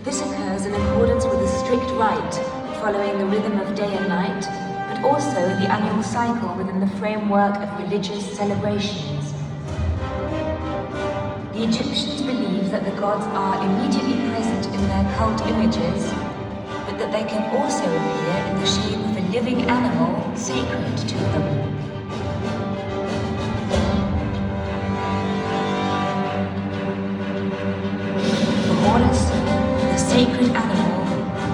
This occurs in accordance with a strict rite, following the rhythm of day and night, but also the annual cycle within the framework of religious celebrations. The Egyptians believe that the gods are immediately present in their cult images, but that they can also appear in the shape of a living animal sacred to them. For Horus, the sacred animal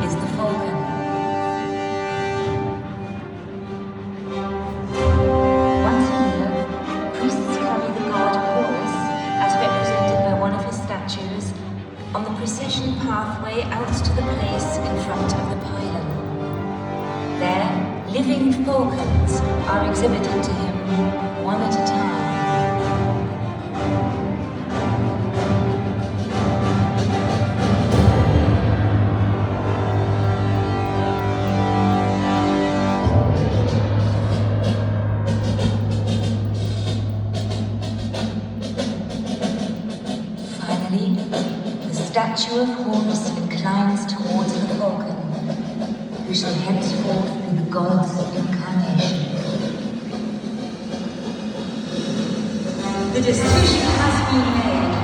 is the falcon. Once a year, priests carry the god Horus, as represented by one of his statues, on the procession pathway out to the place in front of the pylon. There, living falcons are exhibited to him one at a time. Finally, the statue of Horus inclines towards the falcon, who shall henceforth be the god's incarnation. The decision has been made.